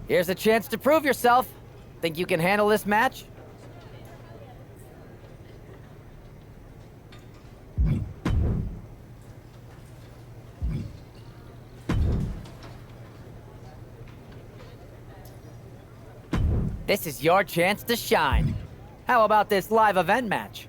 Here's a chance to prove yourself. Think you can handle this match? This is your chance to shine. How about this live event match?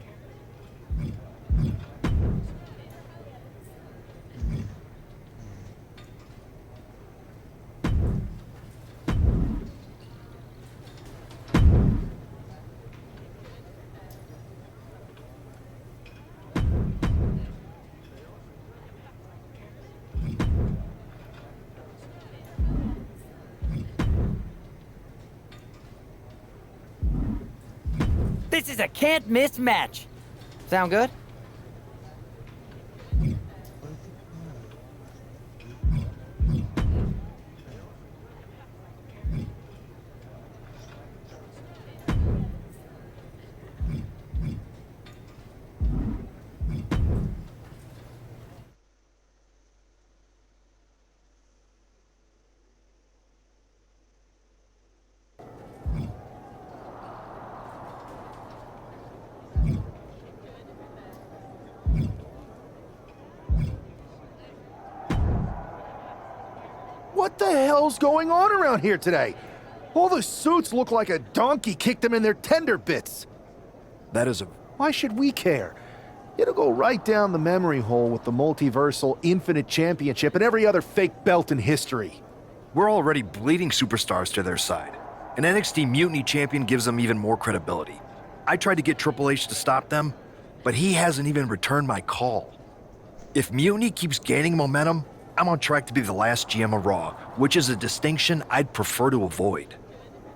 This is a can't-miss match. Sound good? What the hell's going on around here today? All the suits look like a donkey kicked them in their tender bits. Why should we care? It'll go right down the memory hole with the Multiversal Infinite Championship and every other fake belt in history. We're already bleeding superstars to their side. An NXT Mutiny champion gives them even more credibility. I tried to get Triple H to stop them, but he hasn't even returned my call. If Mutiny keeps gaining momentum, I'm on track to be the last GM of Raw, which is a distinction I'd prefer to avoid.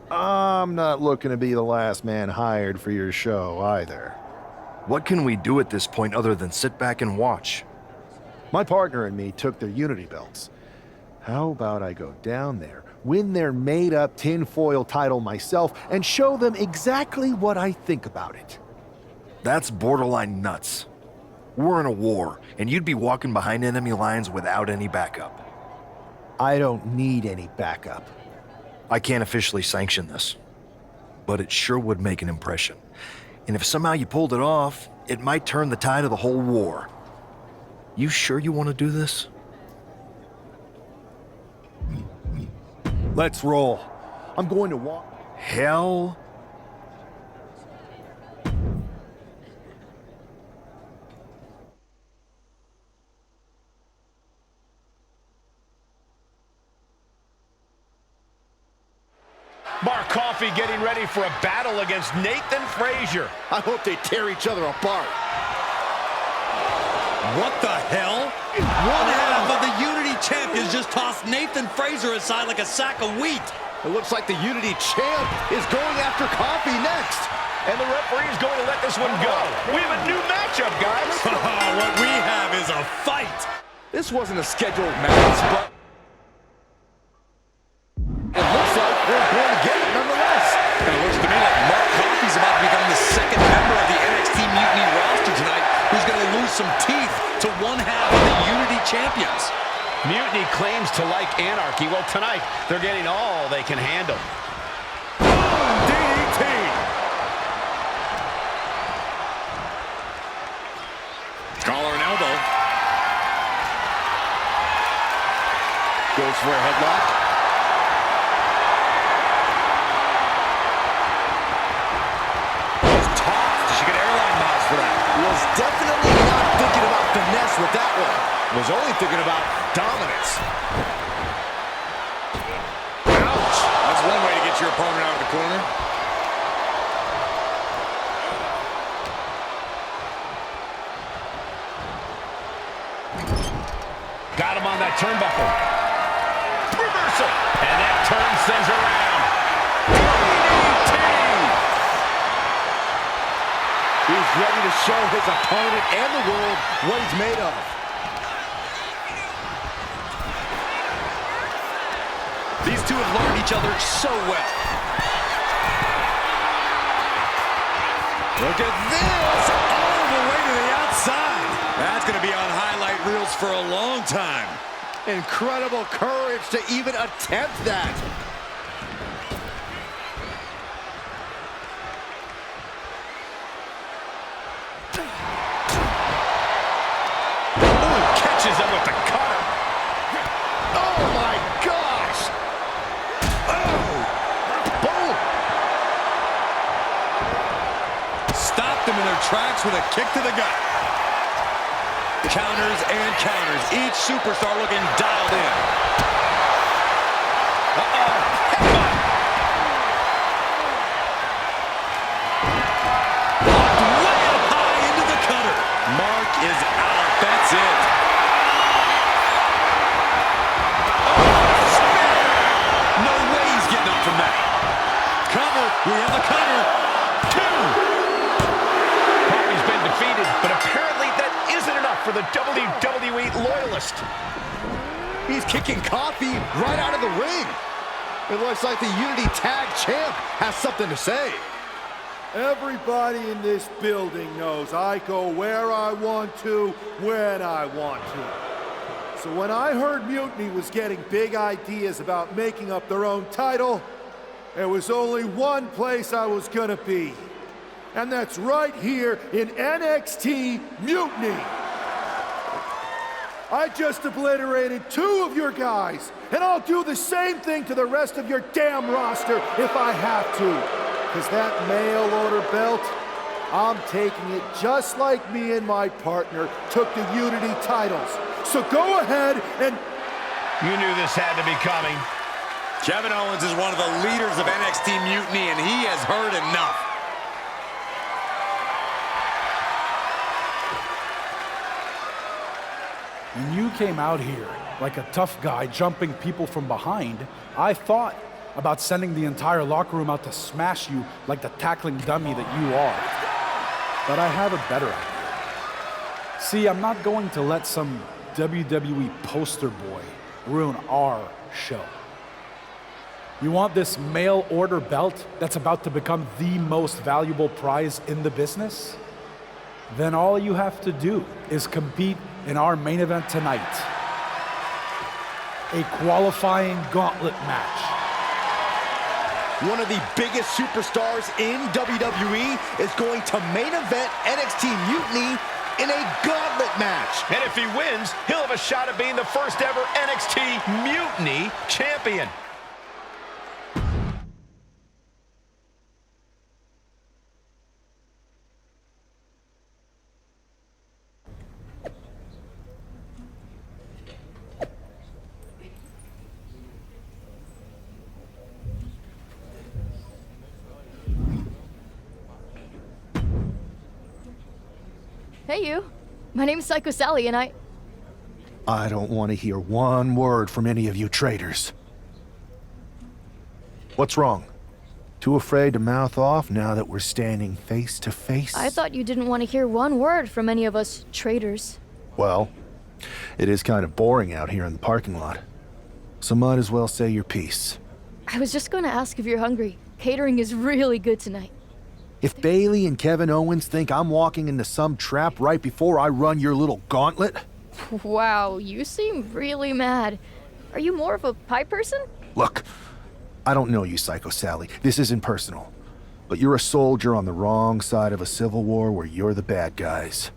I'm not looking to be the last man hired for your show either. What can we do at this point other than sit back and watch? My partner and me took their Unity belts. How about I go down there, win their made-up tinfoil title myself, and show them exactly what I think about it? That's borderline nuts. We're in a war, and you'd be walking behind enemy lines without any backup. I don't need any backup. I can't officially sanction this, but it sure would make an impression. And if somehow you pulled it off, it might turn the tide of the whole war. You sure you want to do this? Let's roll. I'm going to walk. Hell. Mark Coffey getting ready for a battle against Nathan Frazier. I hope they tear each other apart. What the hell? One half of the Unity champions just tossed Nathan Frazier aside like a sack of wheat. It looks like the Unity champ is going after Coffey next. And the referee's going to let this one go. We have a new matchup, guys. What we have is a fight. This wasn't a scheduled match, but it looks like they're going to get it nonetheless. And it looks to me like Mark Coffey's about to become the second member of the NXT Mutiny roster tonight who's going to lose some teeth to one half of the Unity champions. Mutiny claims to like anarchy. Well, tonight, they're getting all they can handle. DDT. Collar and elbow. Goes for a headlock. Was definitely not thinking about finesse with that one. Was only thinking about dominance. Ouch! That's one way to get your opponent out of the corner. Got him on that turnbuckle. Reversal. And that turn sends her around. He's ready to show his opponent and the world what he's made of. These two have learned each other so well. Look at this! All the way to the outside. That's going to be on highlight reels for a long time. Incredible courage to even attempt that. tracks with a kick to the gut. Counters and counters. Each superstar looking dialed in. Uh-oh. Way up high into the cutter. Mark is out. That's it. No way he's getting up from that. Cover. We have a cover. 2. Coffey's been defeated, but apparently that isn't enough for the WWE loyalist. He's kicking Coffey right out of the ring. It looks like the Unity Tag Champ has something to say. Everybody in this building knows I go where I want to, when I want to. So when I heard Mutiny was getting big ideas about making up their own title, there was only one place I was gonna be. And that's right here in NXT Mutiny. I just obliterated 2 of your guys, and I'll do the same thing to the rest of your damn roster if I have to. Because that mail order belt, I'm taking it just like me and my partner took the Unity titles. So go ahead and... You knew this had to be coming. Kevin Owens is one of the leaders of NXT Mutiny, and he has heard enough. When you came out here like a tough guy jumping people from behind, I thought about sending the entire locker room out to smash you like the tackling dummy that you are. But I have a better idea. See, I'm not going to let some WWE poster boy ruin our show. You want this mail order belt that's about to become the most valuable prize in the business? Then all you have to do is compete in our main event tonight. A qualifying gauntlet match. One of the biggest superstars in WWE is going to main event NXT Mutiny in a gauntlet match. And if he wins, he'll have a shot at being the first ever NXT Mutiny champion. Hey, you. My name's Psycho Sally, and I don't want to hear one word from any of you traitors. What's wrong? Too afraid to mouth off now that we're standing face to face? I thought you didn't want to hear one word from any of us traitors. Well, it is kind of boring out here in the parking lot. So might as well say your piece. I was just going to ask if you're hungry. Catering is really good tonight. If Bailey and Kevin Owens think I'm walking into some trap right before I run your little gauntlet... Wow, you seem really mad. Are you more of a pie person? Look, I don't know you, Psycho Sally. This isn't personal. But you're a soldier on the wrong side of a civil war where you're the bad guys.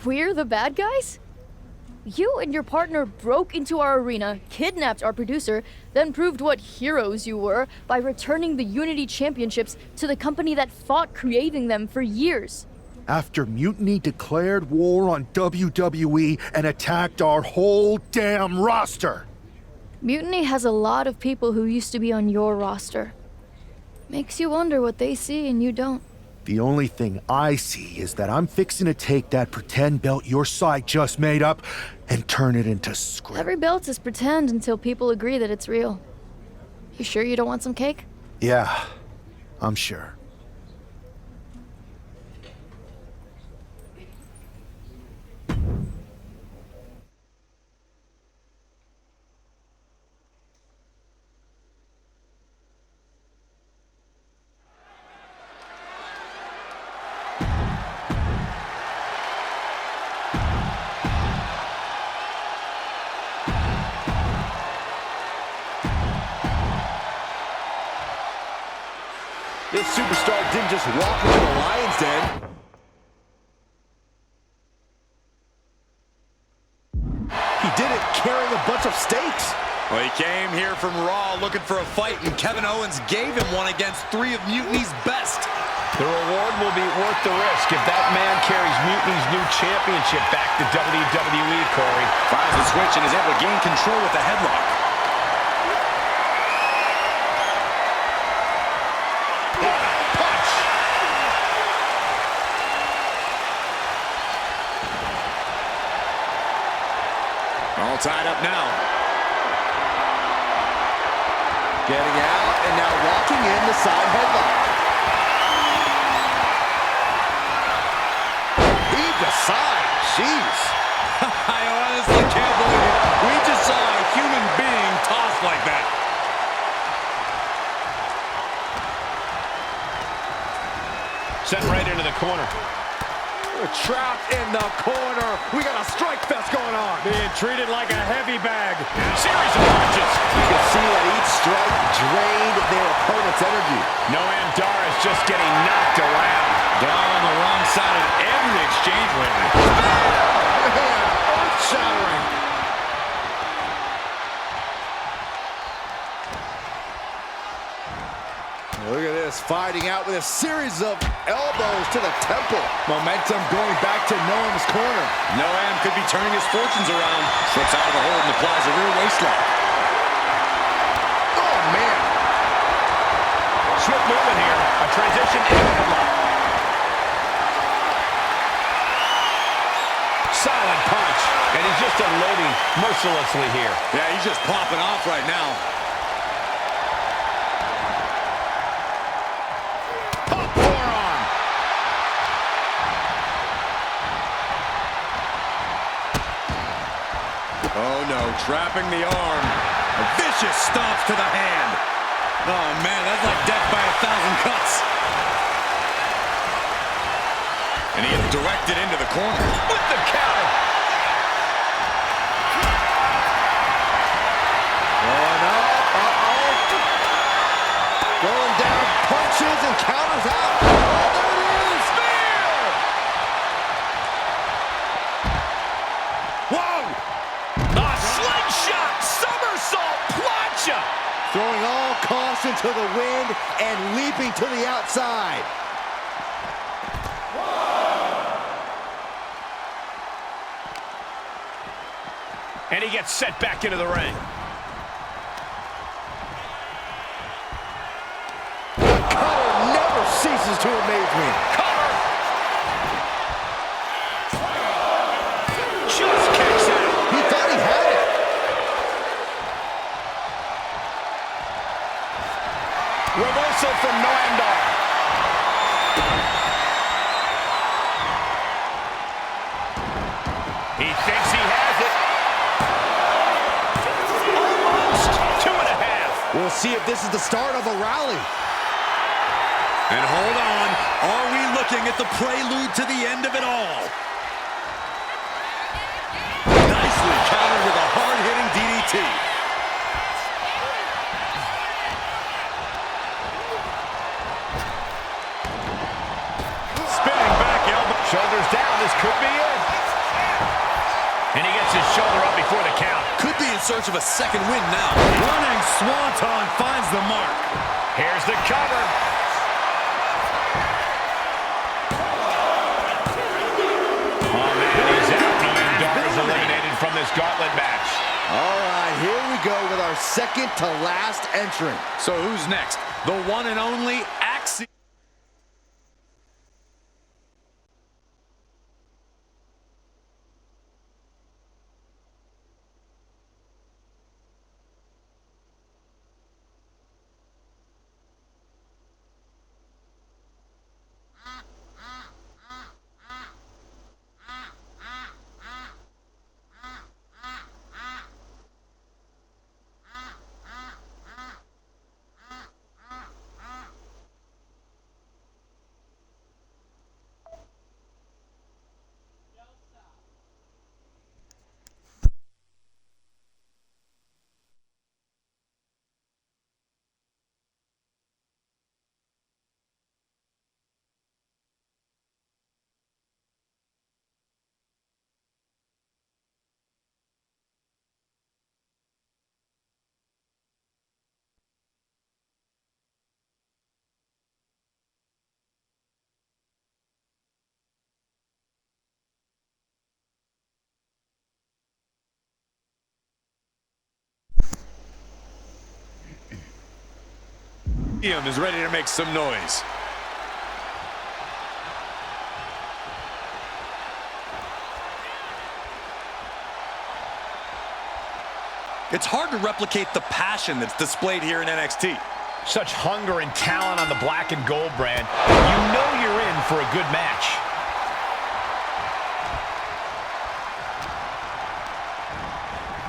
We're the bad guys? You and your partner broke into our arena, kidnapped our producer, then proved what heroes you were by returning the Unity Championships to the company that fought creating them for years. After Mutiny declared war on WWE and attacked our whole damn roster. Mutiny has a lot of people who used to be on your roster. Makes you wonder what they see and you don't. The only thing I see is that I'm fixing to take that pretend belt your side just made up and turn it into script. Every belt is pretend until people agree that it's real. You sure you don't want some cake? Yeah, I'm sure. This superstar didn't just walk into the Lion's Den. He did it carrying a bunch of stakes. Well, he came here from Raw looking for a fight, and Kevin Owens gave him one against 3 of Mutiny's best. The reward will be worth the risk if that man carries Mutiny's new championship back to WWE, Corey. Finds the switch and is able to gain control with the headlock. Punch! All tied up now. Getting out and now walking in the side headlock. Side. Jeez. I honestly can't believe it. We just saw a human being tossed like that. Sent right into the corner. We're trapped in the corner. We got a strike fest going on. Being treated like a heavy bag. Series of punches. You can see that each strike drained their opponent's energy. Noam Dar is just getting knocked around. Dar on the wrong side of every exchange lately. Man, earth-shattering. Look at this, fighting out with a series of elbows to the temple. Momentum going back to Noam's corner. Noam could be turning his fortunes around. Slips out of the hold and applies a rear waistlock. Oh, man. Swift movement here. A transition into the headlock. Solid punch. And he's just unloading mercilessly here. Yeah, he's just popping off right now. Pop forearm. Oh, no, trapping the arm. A vicious stomp to the hand. Oh, man, that's like death by 1,000 cuts. And he is directed into the corner. With the counter. Going up. Uh-oh. Going down. Punches and counters out. Oh, there it is. Spear! Whoa! A slingshot somersault plancha. Throwing all caution to the wind and leaping to the outside. And he gets set back into the ring. The cutter never ceases to amaze me. Cover. Just kicks out. He thought he had it. Reversal from Noam Dar. He thinks he has it. Almost 2.5. We'll see if this is the start of a rally. And hold on, are we looking at the prelude to the end of it all? Nicely countered with a hard-hitting DDT. Spinning back elbow. Shoulders down. This could be it. And he gets his shoulder up before the count. Could be in search of a second win now. Running swanton finds the mark. Here's the cover. Oh, man, he's out. Dar is eliminated from this gauntlet match. All right, here we go with our second to last entrant. So who's next? The one and only Axiom. Is ready to make some noise. It's hard to replicate the passion that's displayed here in NXT. Such hunger and talent on the black and gold brand. You know you're in for a good match.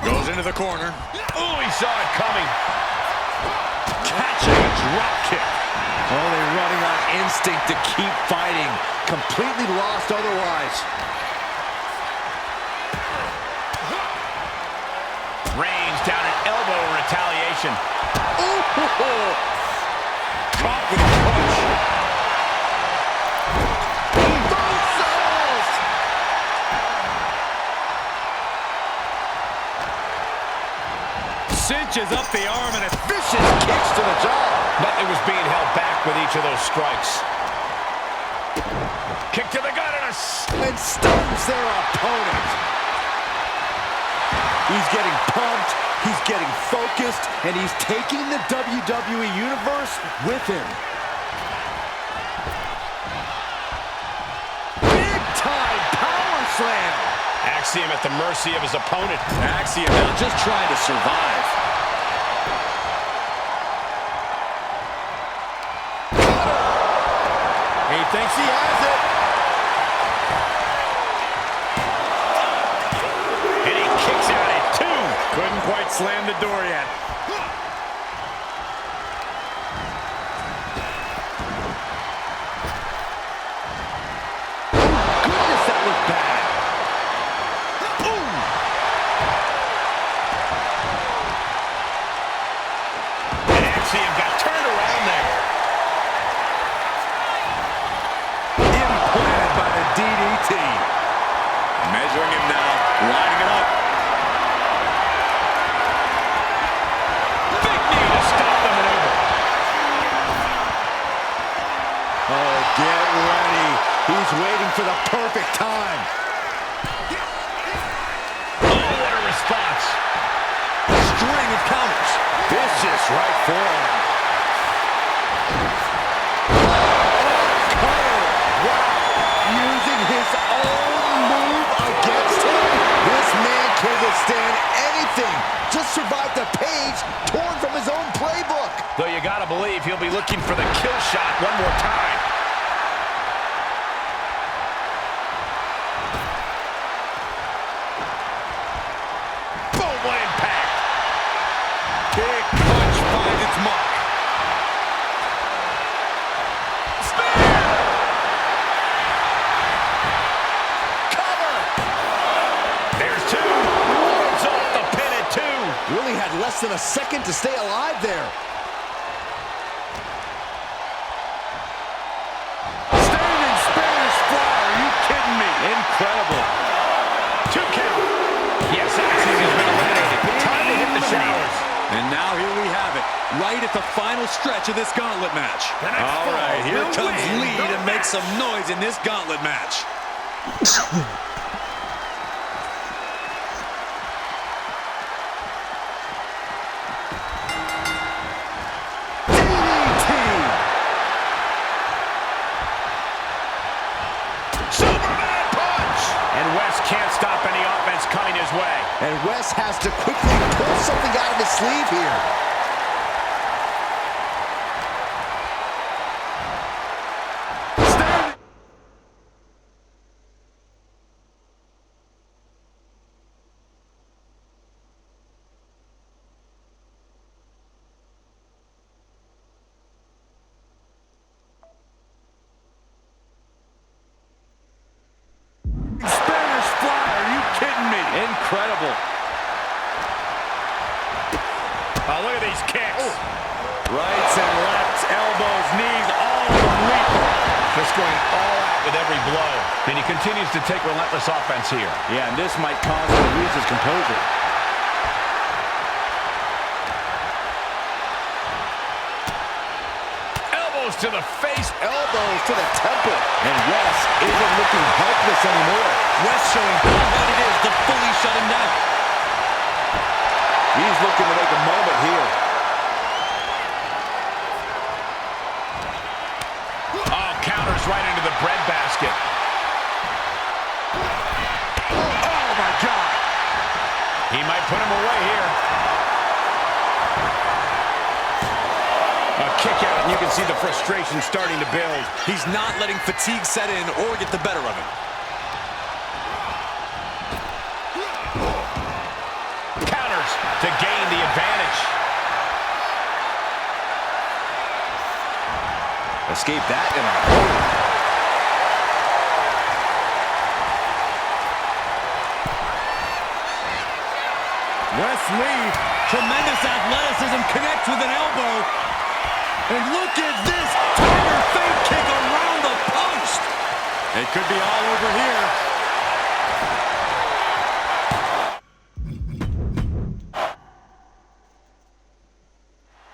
Goes into the corner. Oh, he saw it coming. Catching a drop kick. Oh, they're running on instinct to keep fighting. Completely lost otherwise. Reigns down an elbow in retaliation. Ooh, caught with a punch. Cinches up the arm and a Vicious kicks to the jaw. Nothing was being held back with each of those strikes. Kick to the gut and stuns their opponent. He's getting pumped, he's getting focused, and he's taking the WWE Universe with him. Big time power slam. Axiom at the mercy of his opponent. Axiom now just trying to survive. He thinks he has it. And he kicks out at 2. Couldn't quite slam the door yet. Goodness, that was bad. And Axiom got turned around there. Implanted by the DDT. Measuring him now, lining it up. Big knee to stop the maneuver. Oh, get ready. He's waiting for the perfect time. Oh, what a response. String of counters. Vicious right forearm. Using his own move against him. This man can withstand anything. Just survived a page torn from his own playbook. Though you gotta believe he'll be looking for the kill shot one more time. Boom, what impact. Big punch finds its mark. There's 2. Rolls off the pin at 2. Really had less than a second to stay alive there. Standing Spanish fly. Are you kidding me? Incredible. 2 count. Yes, Axiom has been eliminated. Time to hit the showers. And now here we have it, right at the final stretch of this gauntlet match. All right, here comes Lee to make some noise in this gauntlet match. Superman punch! And West can't stop any offense coming his way. And Wes has to quickly pull something out of his sleeve here. Spanish fly, are you kidding me? Incredible. Oh, look at these kicks. Rights and lefts, elbows, knees, all of them lethal. Just going all out with every blow. And he continues to take relentless offense here. Yeah, and this might cause him to lose his composure. Elbows to the face. Elbows to the temple. And Wes isn't looking helpless anymore. West showing how hard it is to fully shut him down. He's looking to make a moment here. right into the breadbasket. Oh, my God. He might put him away here. A kick out, and you can see the frustration starting to build. He's not letting fatigue set in or get the better of him. Counters to gain the advantage. Escape that in a hurry. Wesley, tremendous athleticism, connects with an elbow. And look at this Tiger fake kick around the post. It could be all over here.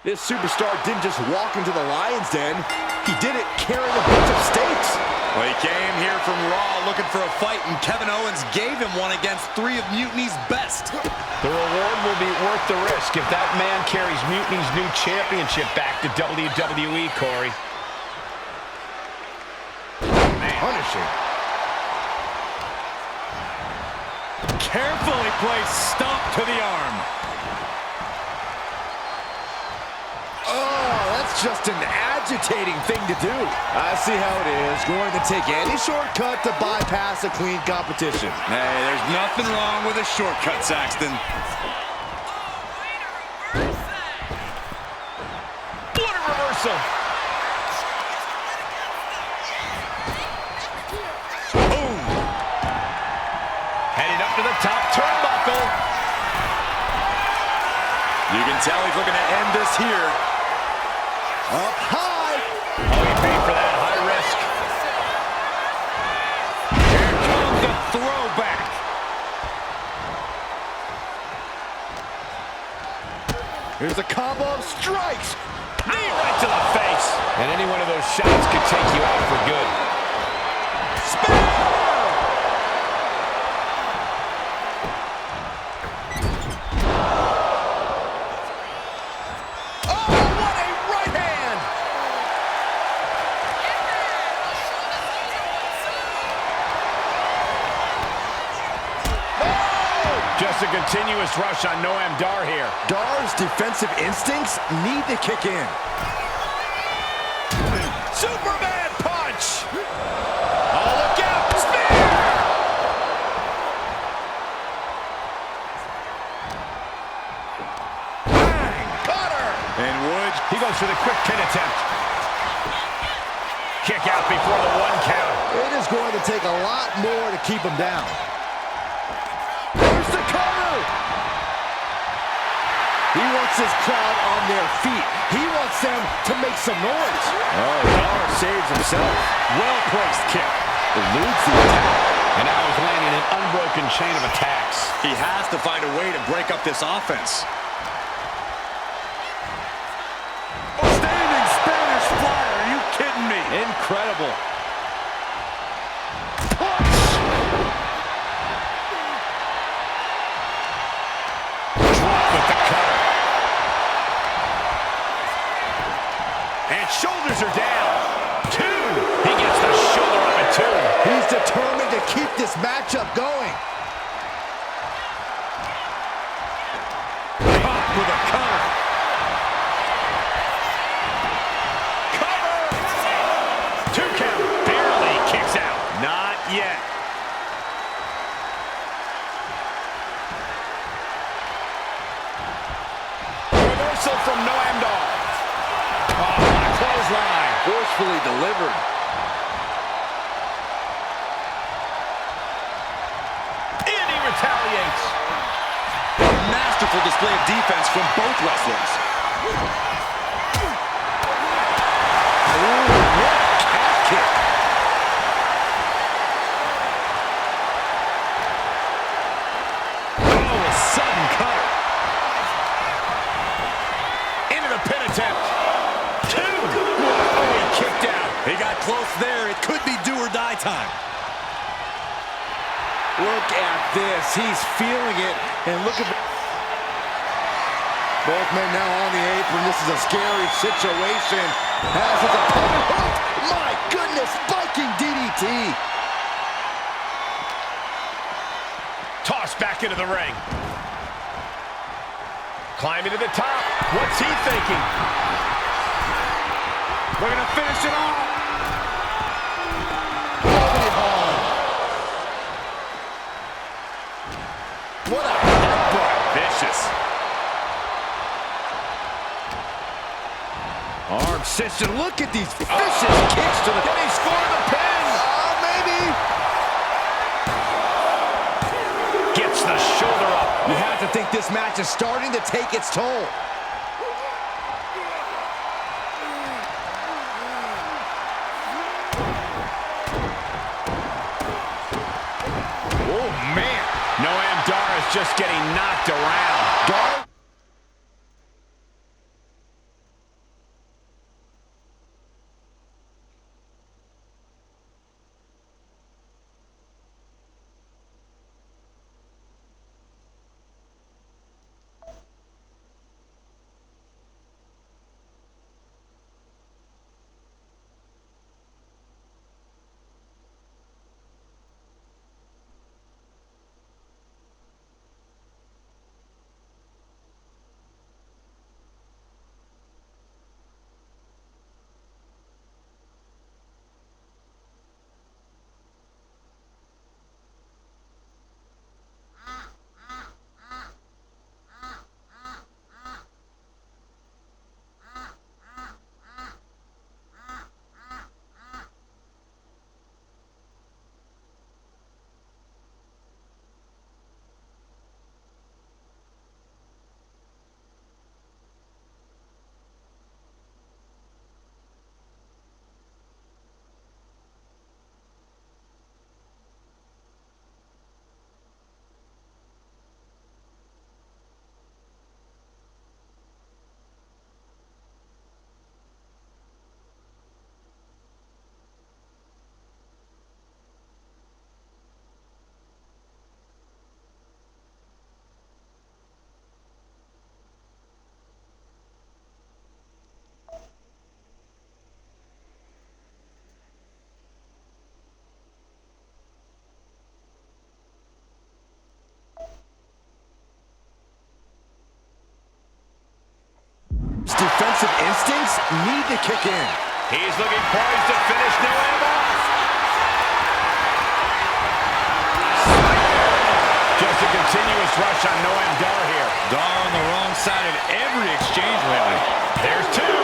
This superstar didn't just walk into the Lion's Den. He did it carrying a bunch of stakes. Well, he came here from Raw looking for a fight, and Kevin Owens gave him one against 3 of Mutiny's best. The reward will be worth the risk if that man carries Mutiny's new championship back to WWE, Corey. Punishing. Carefully placed stomp to the arm. Oh, that's just an agitating thing to do. I see how it is. Going to take any shortcut to bypass a clean competition. Hey, there's nothing wrong with a shortcut, Saxton. What a reversal. Boom. Headed up to the top turnbuckle. You can tell he's looking to end this here. Up high. Oh, he paid for that high risk. Here comes the throwback. Here's a combo of strikes. Knee right to the face. And any one of those shots could take you out for good. Spear! Just a continuous rush on Noam Dar here. Dar's defensive instincts need to kick in. Superman punch! Oh, look out! Spear! Bang! Cutter! And Woods, He goes for the quick pin attempt. Kick out before the 1 count. It is going to take a lot more to keep him down. There's the cover! He wants his crowd on their feet. He wants them to make some noise. Oh, Dar saves himself. well-placed kick. Eludes the attack. And now he's landing an unbroken chain of attacks. He has to find a way to break up this offense. Standing Spanish fly, are you kidding me? Incredible. With the cutter. And shoulders are down. 2. He gets the shoulder up at 2. He's determined to keep this matchup going. Pop with a cover. Cover. 2 count. Barely kicks out. Not yet. Reversal from Noam Dar. Oh, what a clothesline. Forcefully delivered. And he retaliates. A masterful display of defense from both wrestlers. Ooh, what a calf kick. Oh, a sudden cutter. Into the pin attempt. 2. Oh, he kicked out. He got close there. It could be do or die time. Look at this. He's feeling it. And look at both men now on the apron. This is a scary situation. Has his opponent hooked. My goodness, bite steps back into the ring. Climbing to the top. What's he thinking? We're going to finish it off. What a headbutt. Vicious. Arm system. Look at these vicious kicks to the... Can he score the pin? Maybe. Gets the shoulder up. You have to think this match is starting to take its toll. Oh, man. Noam Dar is just getting knocked around. Dar. Defensive instincts need to kick in. He's looking poised to finish Noam off. Just a continuous rush on Noam Dar here. Dar on the wrong side of every exchange lately. There's two.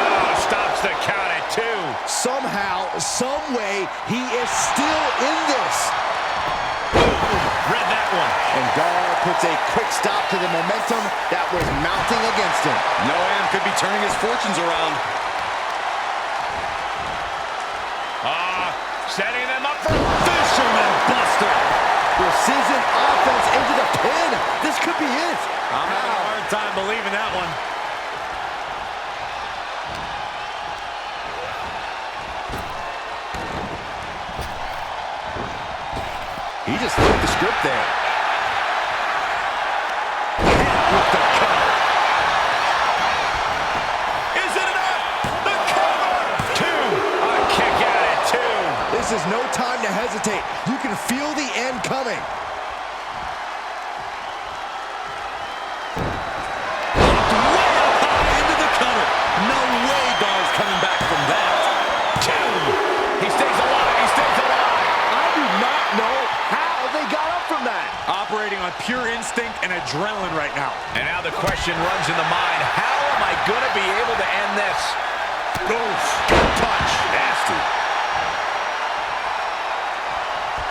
No, stops the count at two. Somehow, some way, he is still in this. Read that one. And Dar puts a quick stop to the momentum that was mounting against him. Noam could be turning his fortunes around. Setting them up for Fisherman Buster. Precision offense into the pin. This could be it. I'm having a hard time believing that one. He just flipped the script there. With the cover. Is it enough? The cover. Two. A kick out at two. This is no time to hesitate. You can feel the end coming. Into the cover. No way Dar's coming back from that. Two. He stays alive. He stays alive. I do not know how they got up from that. Operating on pure instinct and adrenaline right now. And now the question runs in the mind, how am I going to be able to end this? Oof. Good punch. Nasty.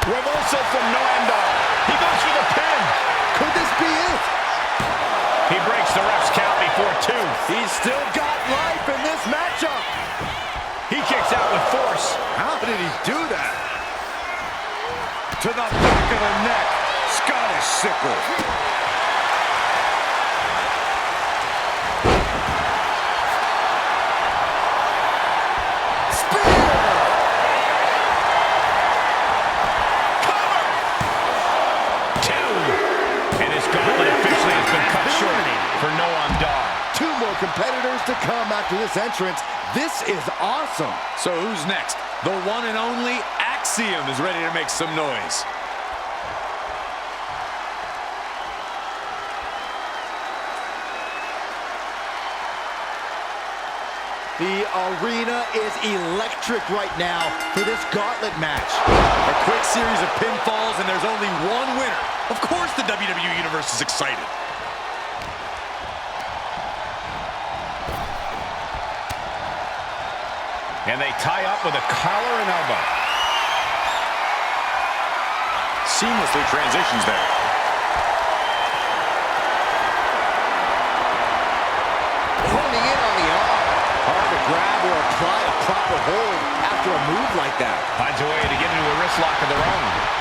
Reversal from Noam Dar. He goes for the pin. Could this be it? He breaks the ref's count before two. He's still got life in this matchup. He kicks out with force. How did he do that? To the back of the neck. Scottish sickle. For Noam Dar. Two more competitors to come after this entrance. This is awesome. So who's next? The one and only Axiom is ready to make some noise. The arena is electric right now for this gauntlet match. A quick series of pinfalls, and there's only one winner. Of course the WWE Universe is excited. And they tie up with a collar and elbow. Seamlessly transitions there. Honing in on the arm. Hard to grab or apply a proper hold after a move like that. Finds a way to get into a wrist lock of their own.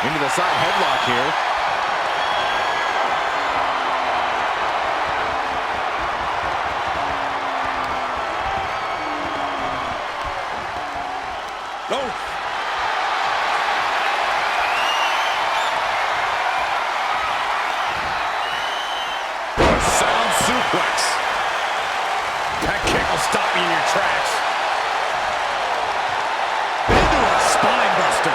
Into the side headlock here. Oh! Sound suplex. That kick will stop you in your tracks. Into a spine buster.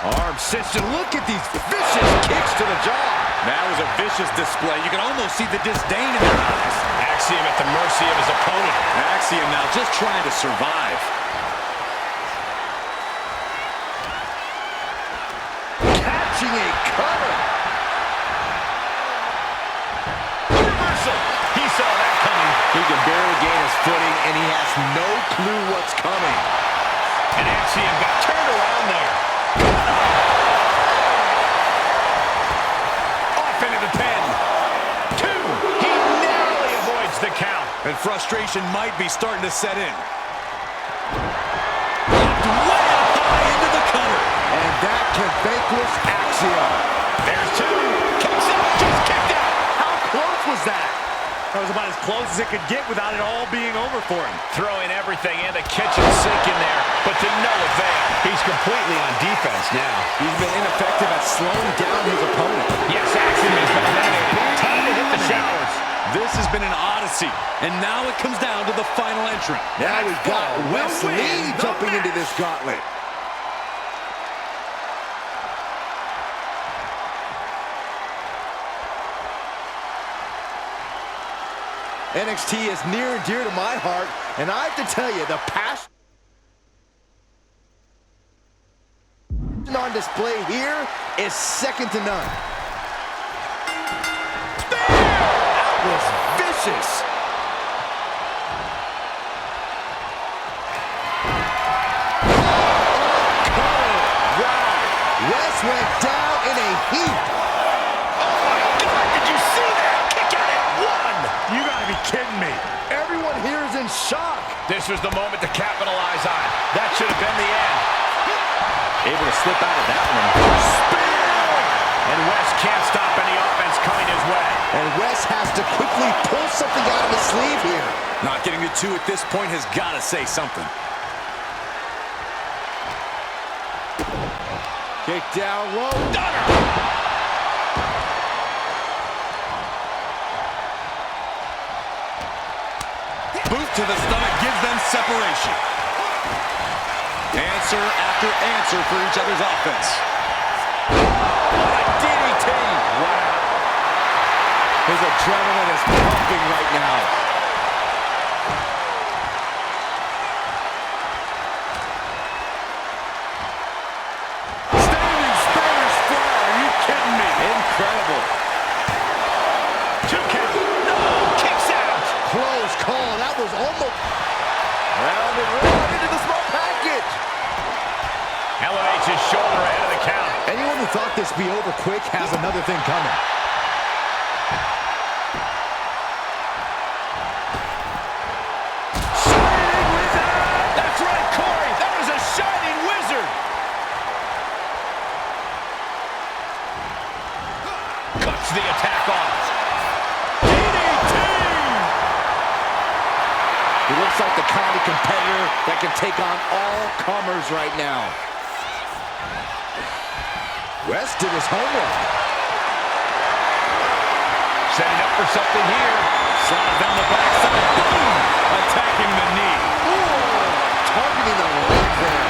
Arm cinched, and look at these vicious kicks to the jaw. That was a vicious display. You can almost see the disdain in their eyes. Axiom at the mercy of his opponent. Axiom now just trying to survive. Catching a cover. Reversal. He saw that coming. He can barely gain his footing, and he has no clue what's coming. And Axiom got turned around there. Off into the pin. 2. He narrowly avoids the count. And frustration might be starting to set in. Dropped way up high into the cutter. And that can vanquish Axiom. There's 2. Kicks out. Just kicked out. How close was that? That was about as close as it could get without it all being over for him. Throwing everything in the kitchen sink in there, but to no avail. He's completely on defense now. He's been ineffective at slowing down his opponent. Yes, Axiom has been eliminated. Time to hit the showers. This has been an odyssey, and now it comes down to the final entrant. Now we've got Wes Lee jumping into this gauntlet. NXT is near and dear to my heart, and I have to tell you, the passion on display here is second to none. That was vicious. Wes went down in a heap. Oh my God, did you see that? Kick out at 1. You gotta be kidding me. Everyone here is in shock. This was the moment to capitalize on. That should have been the end. Able to slip out of that one. Spear! And Wes can't stop any offense coming his way. And Wes has to quickly pull something out of his sleeve here. Not getting the 2 at this point has got to say something. Kick down low. Stunner! Boot to the stomach gives them separation. Answer after answer for each other's offense. What a DDT. Wow. His adrenaline is pumping right now. Standing Spanish fly. Are you kidding me? Incredible. 2 count. No! Kicks out! Close call. That was almost... Round and round into the small package. Elevates his shoulder ahead of the count. Anyone who thought this would be over quick has another thing coming. Shining Wizard! That's right, Corey! That was a Shining Wizard! Cuts the attack off. He looks like the kind of competitor that can take on all comers right now. West did his homework. Setting up for something here. Slide down the backside. Boom! Attacking the knee. Ooh, targeting the leg there.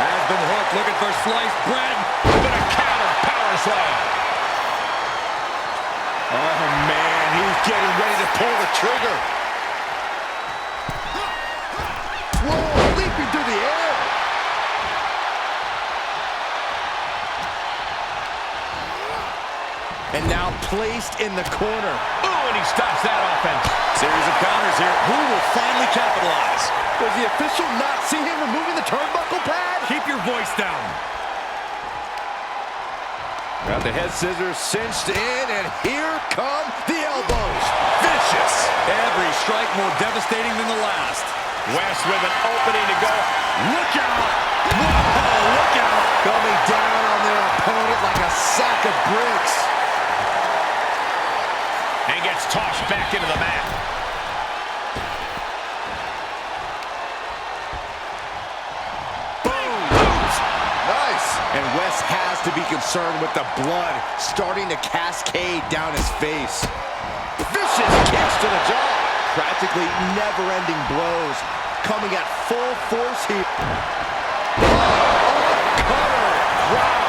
Has been hooked, looking for sliced bread. But a counter power slam. Oh, man, he's getting ready to pull the trigger. Whoa, leaping through the air. And now placed in the corner. Ooh, and he stops that offense. Series of counters here. Who will finally capitalize? Does the official not see him removing the turnbuckle pad? Keep your voice down. Got the head scissors cinched in, and here come the elbows. Vicious. Every strike more devastating than the last. West with an opening to go. Look out! Whoa, look out! Coming down on their opponent like a sack of bricks. And gets tossed back into the mat. Boom! Nice. And West has to be concerned with the blood starting to cascade down his face. Vicious kicks to the jaw. Practically never-ending blows coming at full force here. Oh, cutter. Wow.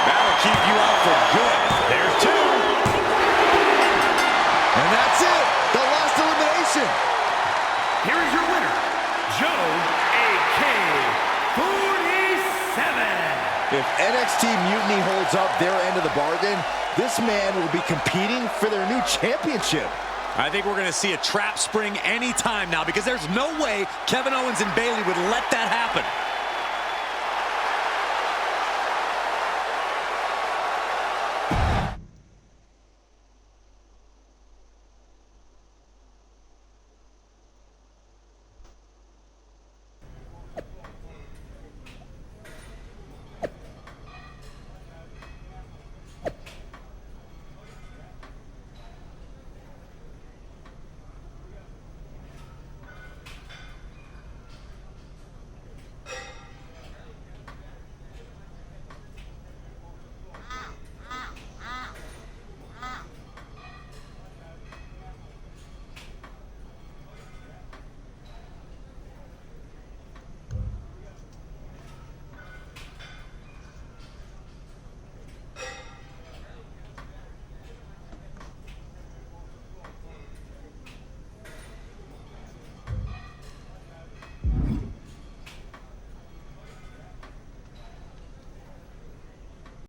That'll keep you out for good. There's two. And that's it. The last elimination. Here is your winner, Joe AK-47. If NXT Mutiny holds up their end of the bargain, this man will be competing for their new championship. I think we're going to see a trap spring any time now because there's no way Kevin Owens and Bayley would let that happen.